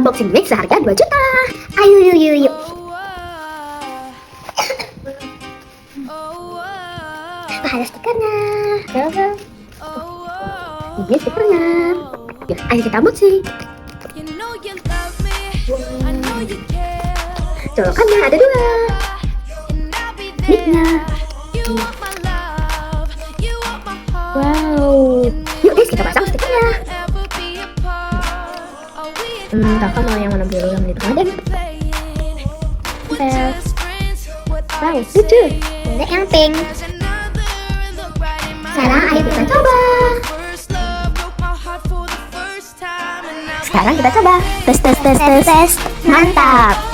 unboxing mic seharga 2 juta. Ayo yuk yuk yuk. Wah, ada stikernya. Ini stikernya. Ya, ayo kita unboxing. Colokannya ada 2. Mic-nya. Wow. Yuk guys, kita pasang stikernya. Kakak mau yang mana dulu, yang di tengah deh. Wow, lucu. Ini yang pink. Sekarang ayo kita coba. Sekarang kita coba. Tes. Mantap.